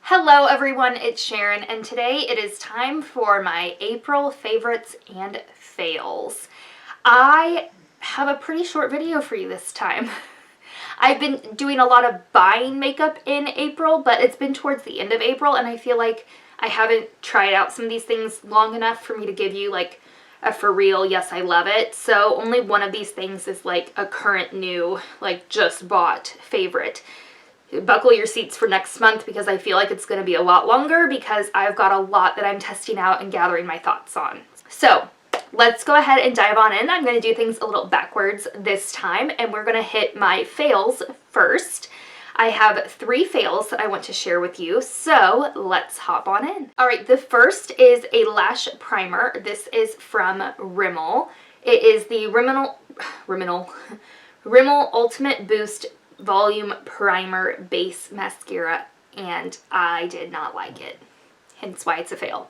Hello everyone, it's Sharon, and today it is time for my April favorites and fails. I have a pretty short video for you this time. I've been doing a lot of buying makeup in April, but it's been towards the end of April and I feel like I haven't tried out some of these things long enough for me to give you like a for real, yes I love it. So only one of these things is like a current new, like just bought favorite. Buckle your seats for next month because I feel like it's going to be a lot longer because I've got a lot that I'm testing out and gathering my thoughts on. So let's go ahead and dive on in. I'm going to do things a little backwards this time and we're going to hit my fails first. I have 3 fails that I want to share with you, so let's hop on in. Alright, the first is a lash primer. This is from Rimmel. It is the Rimmel Ultimate Boost Volume Primer Base Mascara, and I did not like it, hence why it's a fail.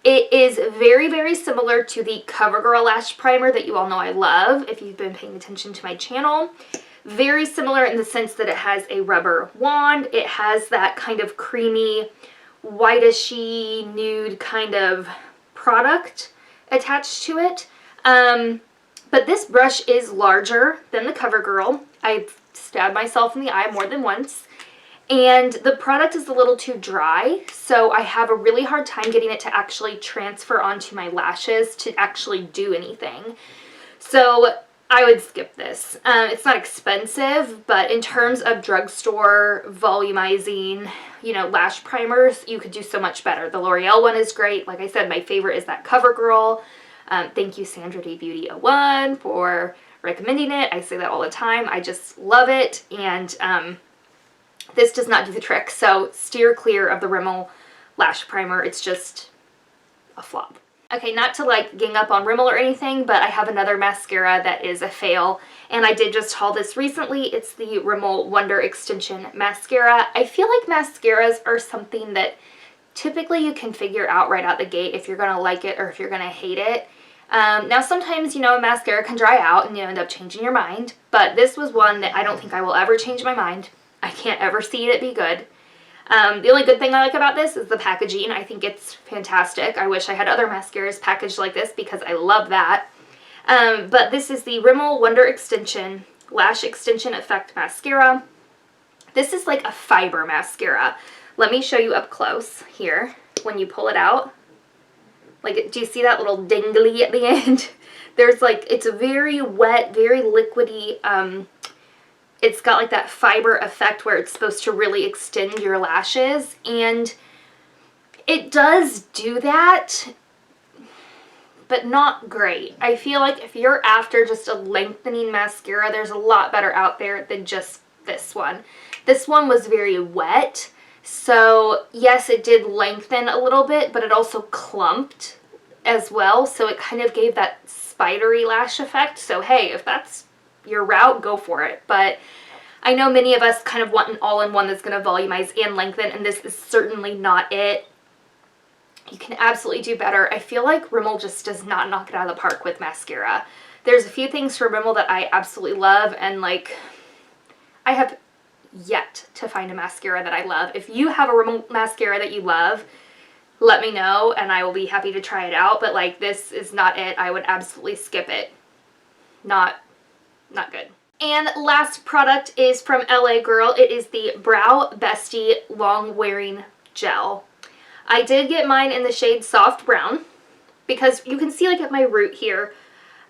It is very, very similar to the Covergirl Lash Primer that you all know I love if you've been paying attention to my channel. Very similar in the sense that it has a rubber wand. It has that kind of creamy, whitishy, nude kind of product attached to it. But this brush is larger than the Covergirl. I've stabbed myself in the eye more than once. And the product is a little too dry, so I have a really hard time getting it to actually transfer onto my lashes to actually do anything. So I would skip this. It's not expensive, but in terms of drugstore volumizing, you know, lash primers, you could do so much better. The L'Oreal one is great. Like I said, my favorite is that Covergirl. Thank you, Sandra D Beauty 01 for recommending it. I say that all the time. I just love it, and this does not do the trick, so steer clear of the Rimmel lash primer. It's just a flop. Okay, not to like gang up on Rimmel or anything, but I have another mascara that is a fail, and I did just haul this recently. It's the Rimmel Wonder Extension Mascara. I feel like mascaras are something that typically you can figure out right out the gate if you're going to like it or if you're going to hate it. Now sometimes, you know, a mascara can dry out and you end up changing your mind, but this was one that I don't think I will ever change my mind. I can't ever see it be good. The only good thing I like about this is the packaging. I think it's fantastic. I wish I had other mascaras packaged like this because I love that. But this is the Rimmel Wonder Extension Lash Extension Effect Mascara. This is like a fiber mascara. Let me show you up close here when you pull it out. Like, do you see that little dingly at the end? There's like, it's a very wet, very liquidy, it's got like that fiber effect where it's supposed to really extend your lashes, and it does do that, but not great. I feel like if you're after just a lengthening mascara, there's a lot better out there than just this one. This one was very wet. So yes, it did lengthen a little bit, but it also clumped as well. So it kind of gave that spidery lash effect. So hey, if that's your route, go for it. But I know many of us kind of want an all-in-one that's going to volumize and lengthen, and this is certainly not it. You can absolutely do better. I feel like Rimmel just does not knock it out of the park with mascara. There's a few things from Rimmel that I absolutely love, and like, I have yet to find a mascara that I love. If you have a Rimmel mascara that you love, let me know and I will be happy to try it out, but like, this is not it. I would absolutely skip it. Not good. And last product is from LA Girl. It is the Brow Bestie Long Wearing Gel. I did get mine in the shade Soft Brown because you can see like at my root here,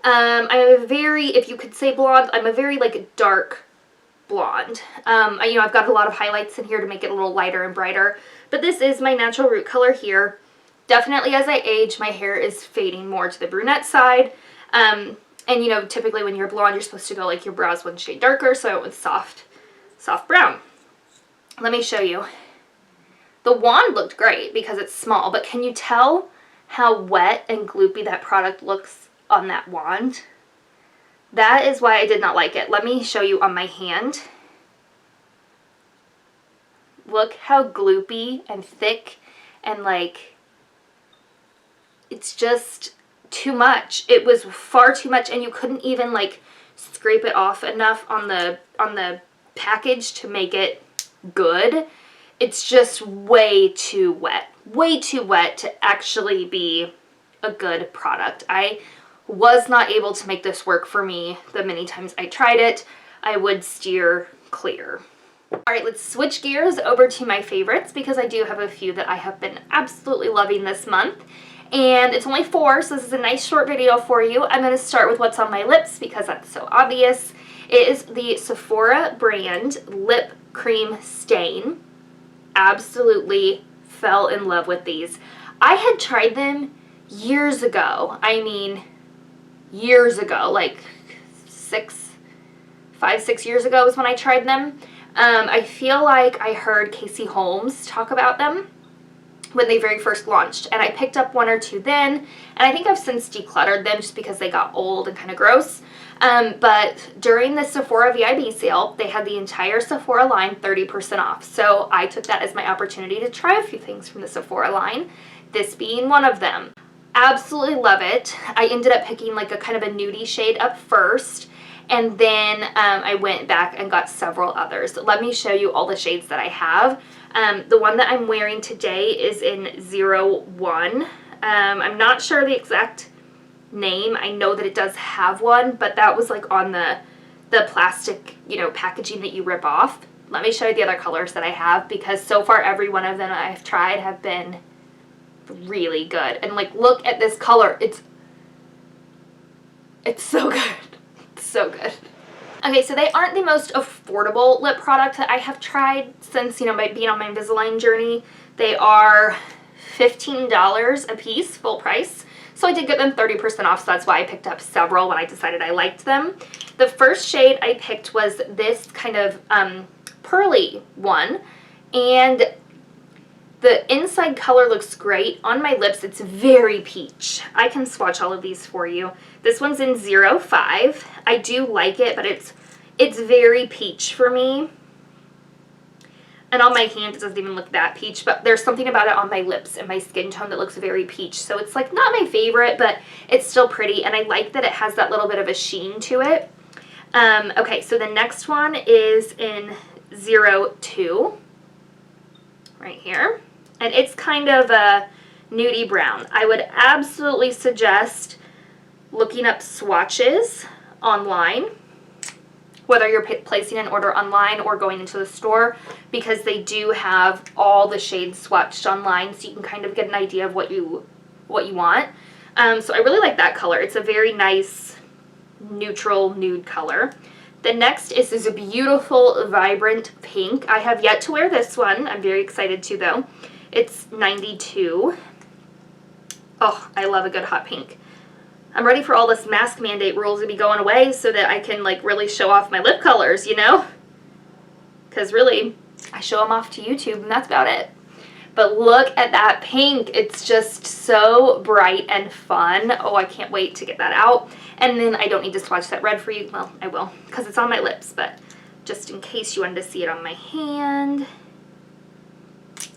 I'm a very, if you could say blonde, I'm a very like dark blonde. You know, I've got a lot of highlights in here to make it a little lighter and brighter, but this is my natural root color here. Definitely as I age, my hair is fading more to the brunette side. And you know, typically when you're blonde, you're supposed to go like your brows one shade darker, so I went with soft brown. Let me show you. The wand looked great because it's small, but can you tell how wet and gloopy that product looks on that wand? That is why I did not like it. Let me show you on my hand. Look how gloopy and thick and like, it's just too much. It was far too much, and you couldn't even like scrape it off enough on the package to make it good. it's just way too wet to actually be a good product. I was not able to make this work for me the many times I tried it. I would steer clear. All right, let's switch gears over to my favorites because I do have a few that I have been absolutely loving this month. And it's only 4, so this is a nice short video for you. I'm going to start with what's on my lips because that's so obvious. It is the Sephora brand Lip Cream Stain. Absolutely fell in love with these. I had tried them years ago. I mean, years ago, like 5, 6 years ago was when I tried them. I feel like I heard Casey Holmes talk about them when they very first launched, and I picked up 1 or 2 then, and I think I've since decluttered them just because they got old and kind of gross. But during the Sephora VIB sale, they had the entire Sephora line 30% off, so I took that as my opportunity to try a few things from the Sephora line, this being one of them. Absolutely love it. I ended up picking like a kind of a nudie shade up first, and then I went back and got several others. Let me show you all the shades that I have. The one that I'm wearing today is in 01. I'm not sure the exact name. I know that it does have one, but that was like on the plastic, you know, packaging that you rip off. Let me show you the other colors that I have because so far every one of them I've tried have been really good. And like, look at this color. It's so good. It's so good. Okay, so they aren't the most affordable lip product that I have tried since, you know, being on my Invisalign journey. They are $15 a piece, full price. So I did get them 30% off, so that's why I picked up several when I decided I liked them. The first shade I picked was this kind of pearly one, and the inside color looks great. On my lips, it's very peach. I can swatch all of these for you. This one's in 05. I do like it, but it's very peach for me. And on my hand, it doesn't even look that peach, but there's something about it on my lips and my skin tone that looks very peach. So it's like not my favorite, but it's still pretty, and I like that it has that little bit of a sheen to it. Okay, so the next one is in 02, right here. And it's kind of a nudie brown. I would absolutely suggest looking up swatches online, whether you're placing an order online or going into the store, because they do have all the shades swatched online, so you can kind of get an idea of what you want. So I really like that color. It's a very nice neutral nude color. The next is this beautiful vibrant pink. I have yet to wear this one. I'm very excited to though. It's 92. Oh, I love a good hot pink. I'm ready for all this mask mandate rules to be going away so that I can like really show off my lip colors, you know? Because really, I show them off to YouTube and that's about it. But look at that pink. It's just so bright and fun. Oh, I can't wait to get that out. And then I don't need to swatch that red for you. Well, I will because it's on my lips, but just in case you wanted to see it on my hand.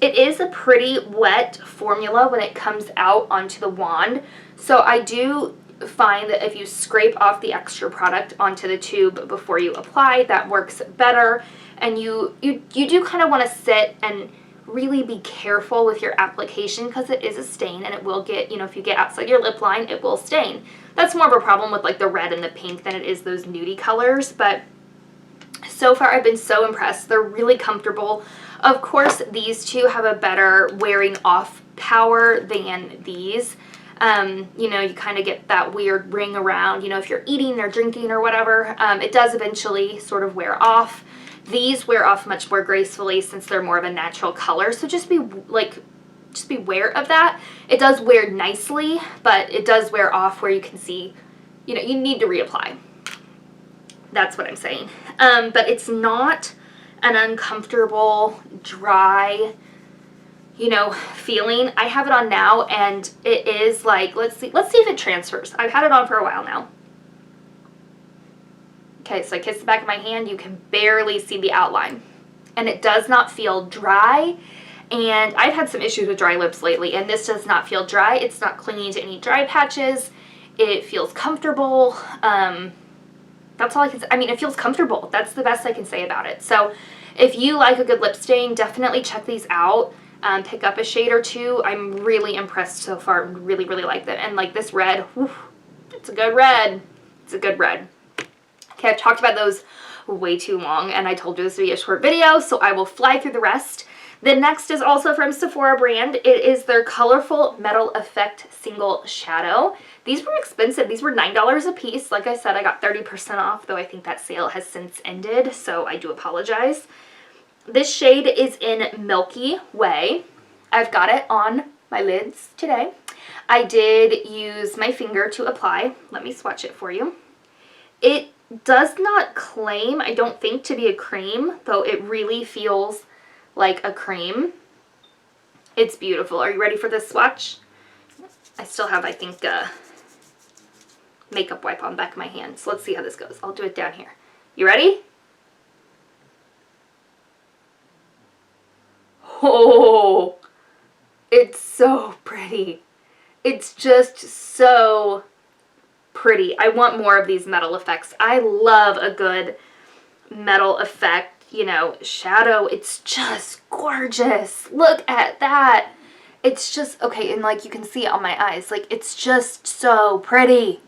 It is a pretty wet formula when it comes out onto the wand, so I do find that if you scrape off the extra product onto the tube before you apply, that works better, and you do kind of want to sit and really be careful with your application because it is a stain and it will get, you know, if you get outside your lip line, it will stain. That's more of a problem with like the red and the pink than it is those nudie colors, but so far I've been so impressed. They're really comfortable. Of course, these two have a better wearing off power than these. You know, you kind of get that weird ring around, you know, if you're eating or drinking or whatever. It does eventually sort of wear off. These wear off much more gracefully since they're more of a natural color. So just be aware of that. It does wear nicely, but it does wear off where you can see, you know, you need to reapply. That's what I'm saying. But it's not an uncomfortable, dry, you know, feeling. I have it on now and it is like, let's see if it transfers. I've had it on for a while now. Okay, so I kiss the back of my hand, you can barely see the outline. And it does not feel dry. And I've had some issues with dry lips lately, and this does not feel dry. It's not clinging to any dry patches. It feels comfortable. That's all I can say. I mean, it feels comfortable. That's the best I can say about it. So If you like a good lip stain, definitely check these out. Pick up a shade or two. I'm really impressed so far. Really, really like them. And like this red, whew, it's a good red. It's a good red. Okay, I've talked about those way too long, and I told you this would be a short video, so I will fly through the rest. The next is also from Sephora brand. It is their Colorful Metal Effect Single Shadow. These were expensive. These were $9 a piece. Like I said, I got 30% off, though I think that sale has since ended, so I do apologize. This shade is in Milky Way. I've got it on my lids today. I did use my finger to apply. Let me swatch it for you. It does not claim, I don't think, to be a cream, though it really feels like a cream. It's beautiful. Are you ready for this swatch? I still have, I think, makeup wipe on the back of my hand, so let's see how this goes. I'll do it down here. You ready? Oh, it's so pretty. It's just so pretty. I want more of these metal effects. I love a good metal effect, you know, shadow. It's just gorgeous. Look at that. It's just, okay, and like you can see it on my eyes. Like, it's just so pretty.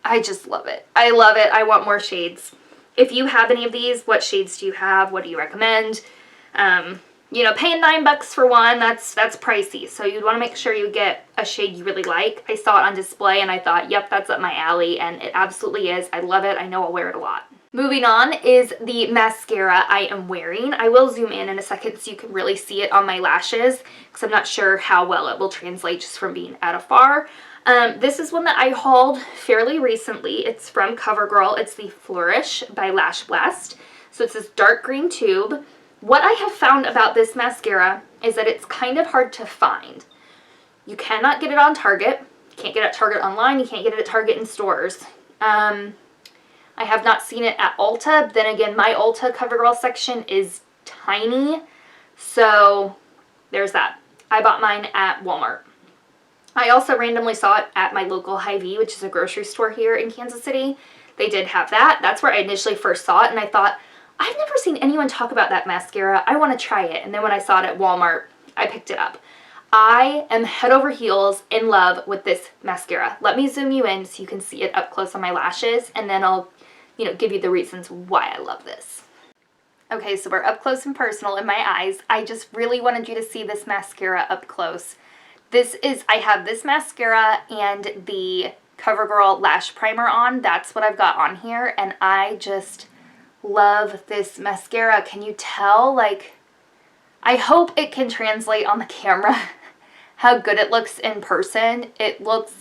I just love it. I love it. I want more shades. If you have any of these, what shades do you have? What do you recommend? You know, paying $9 for one, that's pricey. So you'd want to make sure you get a shade you really like. I saw it on display and I thought, yep, that's up my alley, and it absolutely is. I love it. I know I'll wear it a lot. Moving on is the mascara I am wearing. I will zoom in a second so you can really see it on my lashes, because I'm not sure how well it will translate just from being at afar. This is one that I hauled fairly recently. It's from Covergirl. It's the Flourish by Lash Blast. So it's this dark green tube. What I have found about this mascara is that it's kind of hard to find. You cannot get it on Target. You can't get it at Target online. You can't get it at Target in stores. I have not seen it at Ulta. Then again, my Ulta Covergirl section is tiny. So there's that. I bought mine at Walmart. I also randomly saw it at my local Hy-Vee, which is a grocery store here in Kansas City. They did have that. That's where I initially first saw it, and I thought, I've never seen anyone talk about that mascara. I want to try it. And then when I saw it at Walmart, I picked it up. I am head over heels in love with this mascara. Let me zoom you in so you can see it up close on my lashes, and then I'll, you know, give you the reasons why I love this. Okay, so we're up close and personal in my eyes. I just really wanted you to see this mascara up close. I have this mascara and the CoverGirl Lash Primer on. That's what I've got on here, and I just love this mascara. Can you tell? Like, I hope it can translate on the camera how good it looks in person. It looks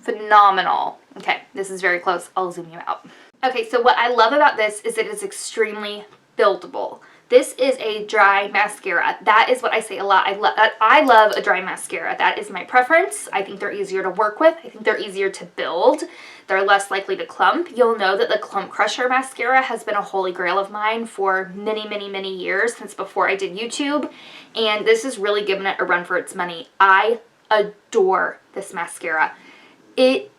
phenomenal. Okay, this is very close. I'll zoom you out. Okay, so what I love about this is it is extremely buildable. This is a dry mascara. That is what I say a lot. I love a dry mascara. That is my preference. I think they're easier to work with. I think they're easier to build. They're less likely to clump. You'll know that the Clump Crusher mascara has been a holy grail of mine for many, many, many years, since before I did YouTube. And this is really giving it a run for its money. I adore this mascara. It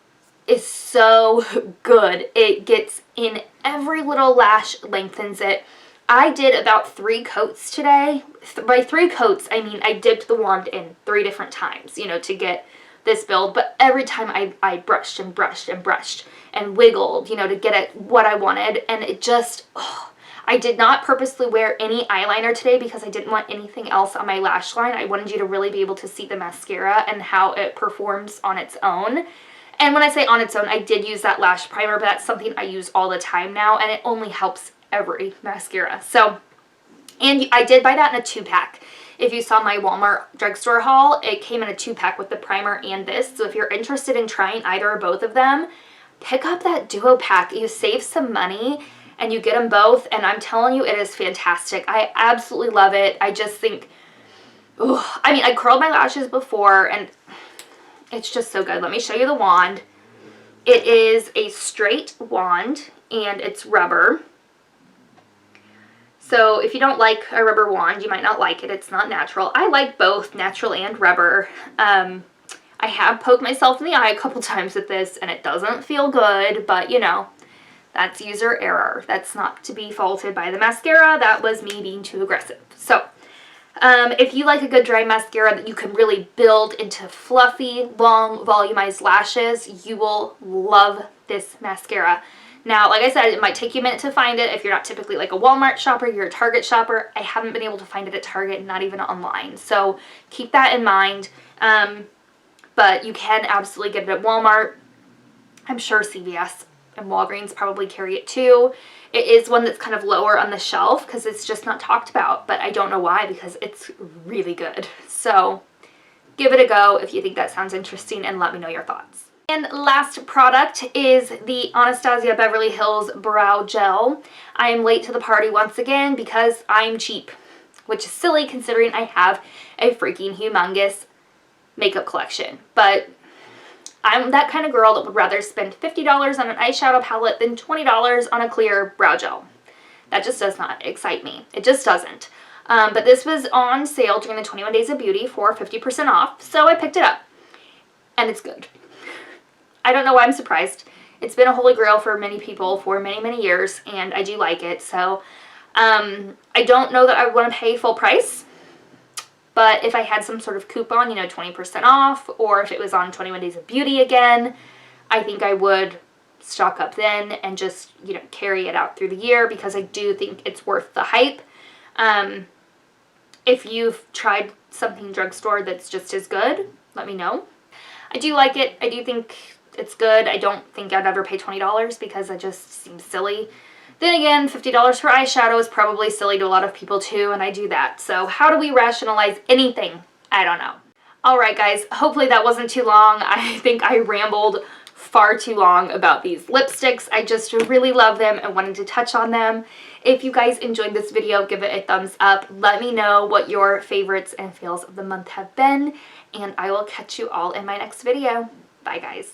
is so good. It gets in every little lash, lengthens it. I did about 3 coats today. By 3 coats, I mean I dipped the wand in 3 different times, you know, to get this build. But every time I brushed and brushed and brushed and wiggled, you know, to get at what I wanted. And it just, oh, I did not purposely wear any eyeliner today because I didn't want anything else on my lash line. I wanted you to really be able to see the mascara and how it performs on its own. And when I say on its own, I did use that lash primer, but that's something I use all the time now, and it only helps every mascara. So, and I did buy that in a 2-pack. If you saw my Walmart drugstore haul, it came in a 2-pack with the primer and this. So if you're interested in trying either or both of them, pick up that duo pack. You save some money and you get them both, and I'm telling you, it is fantastic. I absolutely love it. I just think, ooh, I mean, I curled my lashes before and it's just so good. Let me show you the wand. It is a straight wand and it's rubber. So if you don't like a rubber wand, you might not like it. It's not natural. I like both natural and rubber. I have poked myself in the eye a couple times with this and it doesn't feel good, but you know, That's user error. That's not to be faulted by the mascara. That was me being too aggressive. So, if you like a good dry mascara that you can really build into fluffy, long, volumized lashes, you will love this mascara. Now, like I said, it might take you a minute to find it. If you're not typically like a Walmart shopper, you're a Target shopper. I haven't been able to find it at Target, not even online. So keep that in mind. But you can absolutely get it at Walmart. I'm sure CVS and Walgreens probably carry it too. It is one that's kind of lower on the shelf because it's just not talked about, but I don't know why, because it's really good. So give it a go if you think that sounds interesting, and let me know your thoughts. And last product is the Anastasia Beverly Hills Brow Gel. I am late to the party once again because I'm cheap, which is silly considering I have a freaking humongous makeup collection. But I'm that kind of girl that would rather spend $50 on an eyeshadow palette than $20 on a clear brow gel. That just does not excite me. It just doesn't. But this was on sale during the 21 Days of Beauty for 50% off, so I picked it up. And it's good. I don't know why I'm surprised. It's been a holy grail for many people for many, many years, and I do like it. So I don't know that I would want to pay full price, but if I had some sort of coupon, you know, 20% off, or if it was on 21 Days of Beauty again, I think I would stock up then and just, you know, carry it out through the year, because I do think it's worth the hype. If you've tried something drugstore that's just as good, let me know. I do like it. I do think it's good. I don't think I'd ever pay $20 because it just seems silly. Then again, $50 for eyeshadow is probably silly to a lot of people too, and I do that. So how do we rationalize anything? I don't know. Alright guys, hopefully that wasn't too long. I think I rambled far too long about these lipsticks. I just really love them and wanted to touch on them. If you guys enjoyed this video, give it a thumbs up. Let me know what your favorites and fails of the month have been, and I will catch you all in my next video. Bye guys.